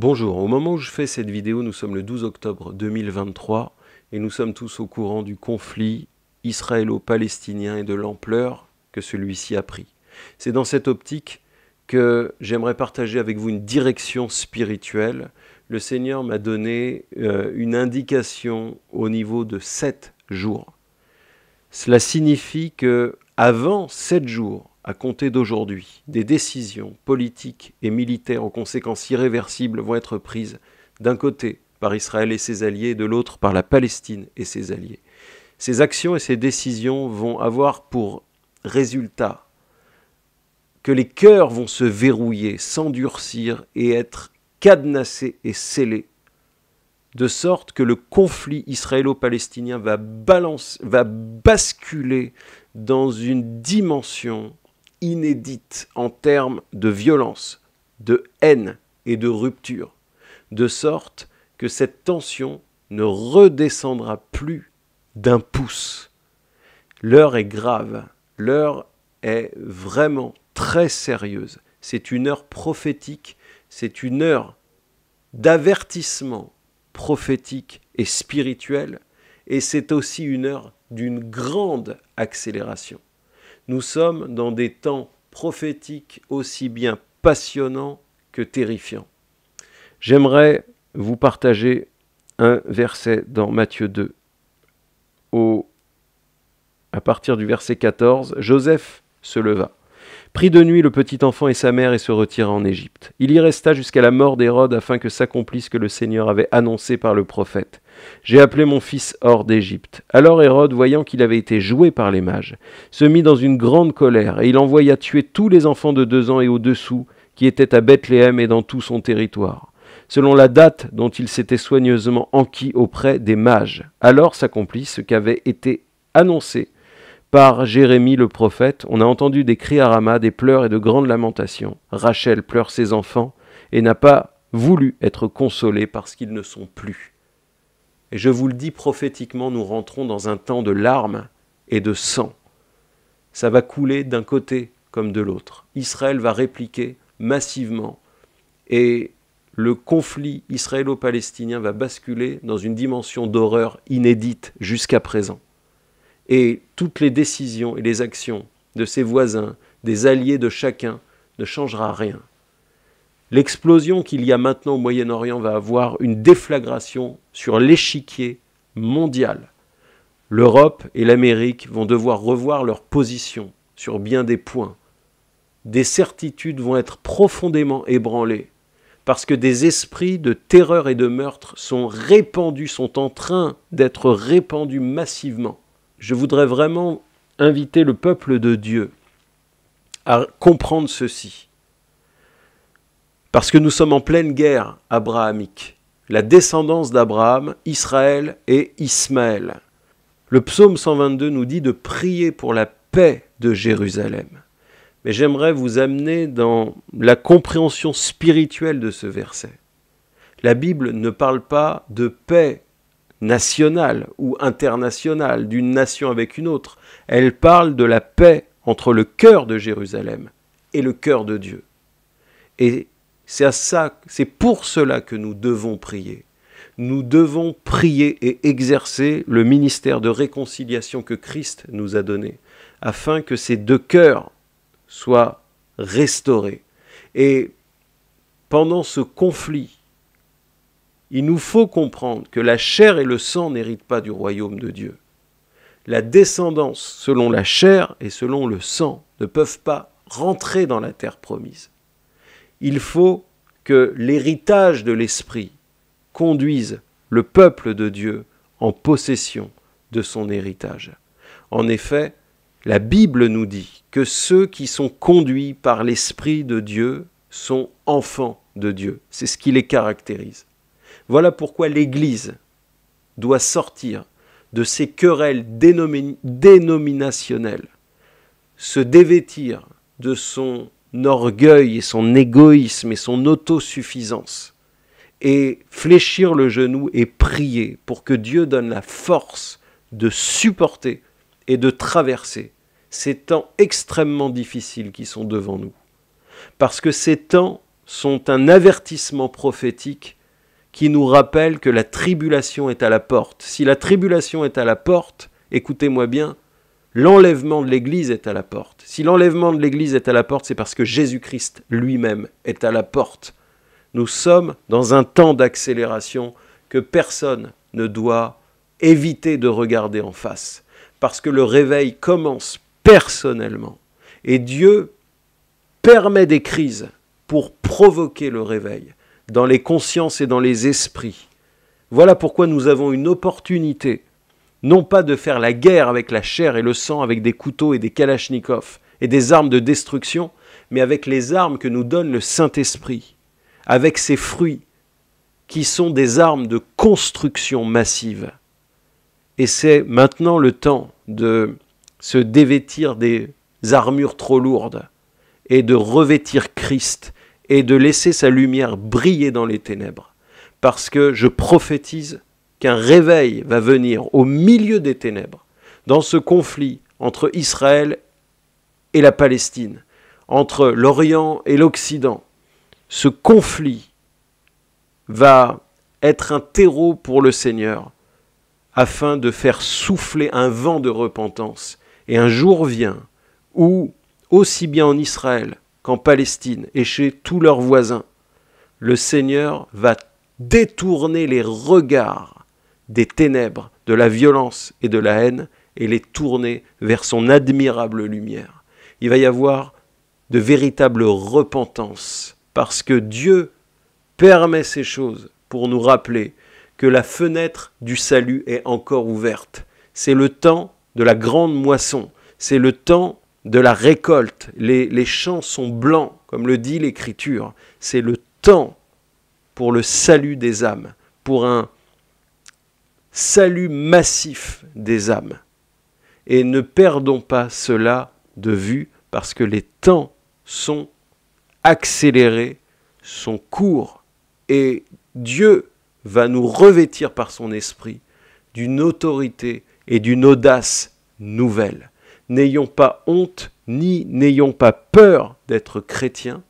Bonjour, au moment où je fais cette vidéo, nous sommes le 12 octobre 2023 et nous sommes tous au courant du conflit israélo-palestinien et de l'ampleur que celui-ci a pris. C'est dans cette optique que j'aimerais partager avec vous une direction spirituelle. Le Seigneur m'a donné une indication au niveau de 7 jours. Cela signifie que avant 7 jours, à compter d'aujourd'hui, des décisions politiques et militaires aux conséquences irréversibles vont être prises d'un côté par Israël et ses alliés et de l'autre par la Palestine et ses alliés. Ces actions et ces décisions vont avoir pour résultat que les cœurs vont se verrouiller, s'endurcir et être cadenassés et scellés, de sorte que le conflit israélo-palestinien va basculer dans une dimension inédite en termes de violence, de haine et de rupture, de sorte que cette tension ne redescendra plus d'un pouce. L'heure est grave, l'heure est vraiment très sérieuse. C'est une heure prophétique, c'est une heure d'avertissement prophétique et spirituel, et c'est aussi une heure d'une grande accélération. Nous sommes dans des temps prophétiques aussi bien passionnants que terrifiants. J'aimerais vous partager un verset dans Matthieu 2. À partir du verset 14, Joseph se leva, prit de nuit le petit enfant et sa mère et se retira en Égypte. Il y resta jusqu'à la mort d'Hérode afin que s'accomplisse ce que le Seigneur avait annoncé par le prophète. J'ai appelé mon fils hors d'Égypte. Alors Hérode, voyant qu'il avait été joué par les mages, se mit dans une grande colère et il envoya tuer tous les enfants de 2 ans et au-dessous qui étaient à Bethléem et dans tout son territoire, selon la date dont il s'était soigneusement enquis auprès des mages. Alors s'accomplit ce qu'avait été annoncé par Jérémie le prophète. On a entendu des cris à Rama, des pleurs et de grandes lamentations. Rachel pleure ses enfants et n'a pas voulu être consolée parce qu'ils ne sont plus. Et je vous le dis prophétiquement, nous rentrons dans un temps de larmes et de sang. Ça va couler d'un côté comme de l'autre. Israël va répliquer massivement et le conflit israélo-palestinien va basculer dans une dimension d'horreur inédite jusqu'à présent. Et toutes les décisions et les actions de ses voisins, des alliés de chacun, ne changera rien. L'explosion qu'il y a maintenant au Moyen-Orient va avoir une déflagration sur l'échiquier mondial. L'Europe et l'Amérique vont devoir revoir leur position sur bien des points. Des certitudes vont être profondément ébranlées parce que des esprits de terreur et de meurtre sont répandus, sont en train d'être répandus massivement. Je voudrais vraiment inviter le peuple de Dieu à comprendre ceci. Parce que nous sommes en pleine guerre abrahamique. La descendance d'Abraham, Israël et Ismaël. Le psaume 122 nous dit de prier pour la paix de Jérusalem. Mais j'aimerais vous amener dans la compréhension spirituelle de ce verset. La Bible ne parle pas de paix nationale ou internationale, d'une nation avec une autre. Elle parle de la paix entre le cœur de Jérusalem et le cœur de Dieu. Et c'est pour cela que nous devons prier. Nous devons prier et exercer le ministère de réconciliation que Christ nous a donné, afin que ces deux cœurs soient restaurés. Et pendant ce conflit, il nous faut comprendre que la chair et le sang n'héritent pas du royaume de Dieu. La descendance selon la chair et selon le sang ne peuvent pas rentrer dans la terre promise. Il faut que l'héritage de l'Esprit conduise le peuple de Dieu en possession de son héritage. En effet, la Bible nous dit que ceux qui sont conduits par l'Esprit de Dieu sont enfants de Dieu. C'est ce qui les caractérise. Voilà pourquoi l'Église doit sortir de ces querelles dénominationnelles, se dévêtir de son orgueil et son égoïsme et son autosuffisance, et fléchir le genou et prier pour que Dieu donne la force de supporter et de traverser ces temps extrêmement difficiles qui sont devant nous. Parce que ces temps sont un avertissement prophétique qui nous rappelle que la tribulation est à la porte. Si la tribulation est à la porte, écoutez-moi bien, l'enlèvement de l'Église est à la porte. Si l'enlèvement de l'Église est à la porte, c'est parce que Jésus-Christ lui-même est à la porte. Nous sommes dans un temps d'accélération que personne ne doit éviter de regarder en face, parce que le réveil commence personnellement. Et Dieu permet des crises pour provoquer le réveil dans les consciences et dans les esprits. Voilà pourquoi nous avons une opportunité, non pas de faire la guerre avec la chair et le sang, avec des couteaux et des kalachnikovs et des armes de destruction, mais avec les armes que nous donne le Saint-Esprit, avec ses fruits, qui sont des armes de construction massive. Et c'est maintenant le temps de se dévêtir des armures trop lourdes et de revêtir Christ et de laisser sa lumière briller dans les ténèbres. Parce que je prophétise qu'un réveil va venir au milieu des ténèbres, dans ce conflit entre Israël et la Palestine, entre l'Orient et l'Occident. Ce conflit va être un terreau pour le Seigneur, afin de faire souffler un vent de repentance. Et un jour vient où, aussi bien en Israël qu'en Palestine et chez tous leurs voisins, le Seigneur va détourner les regards des ténèbres, de la violence et de la haine, et les tourner vers son admirable lumière. Il va y avoir de véritables repentances, parce que Dieu permet ces choses pour nous rappeler que la fenêtre du salut est encore ouverte. C'est le temps de la grande moisson, c'est le temps de la récolte. Les champs sont blancs, comme le dit l'Écriture. C'est le temps pour le salut des âmes, pour un salut massif des âmes. Et ne perdons pas cela de vue, parce que les temps sont accélérés, sont courts, et Dieu va nous revêtir par son esprit d'une autorité et d'une audace nouvelle. N'ayons pas honte, ni n'ayons pas peur d'être chrétiens,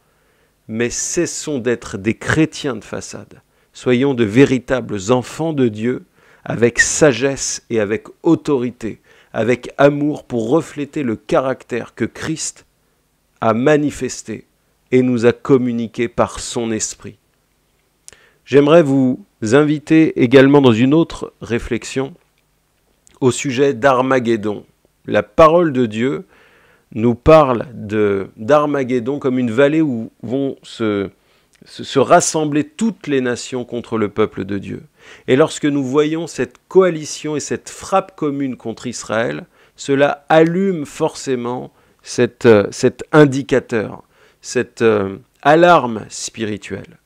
mais cessons d'être des chrétiens de façade. Soyons de véritables enfants de Dieu, avec sagesse et avec autorité, avec amour, pour refléter le caractère que Christ a manifesté et nous a communiqué par son esprit. J'aimerais vous inviter également dans une autre réflexion au sujet d'Armageddon. La parole de Dieu nous parle d'Armageddon comme une vallée où vont se rassembler toutes les nations contre le peuple de Dieu. Et lorsque nous voyons cette coalition et cette frappe commune contre Israël, cela allume forcément cet indicateur, cette alarme spirituelle.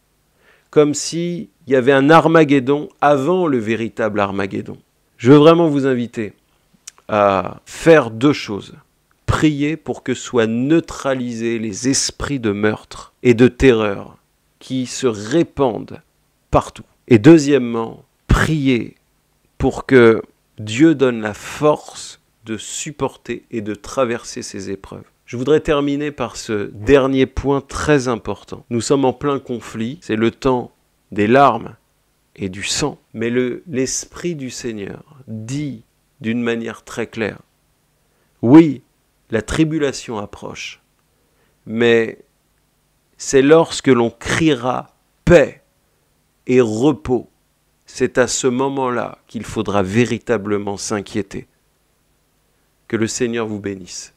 Comme s'il y avait un Armageddon avant le véritable Armageddon. Je veux vraiment vous inviter à faire deux choses. Prier pour que soient neutralisés les esprits de meurtre et de terreur qui se répandent partout. Et deuxièmement, prier pour que Dieu donne la force de supporter et de traverser ces épreuves. Je voudrais terminer par ce dernier point très important. Nous sommes en plein conflit, c'est le temps des larmes et du sang, mais l'Esprit du Seigneur dit d'une manière très claire, oui, la tribulation approche, mais c'est lorsque l'on criera paix et repos, c'est à ce moment-là qu'il faudra véritablement s'inquiéter. Que le Seigneur vous bénisse.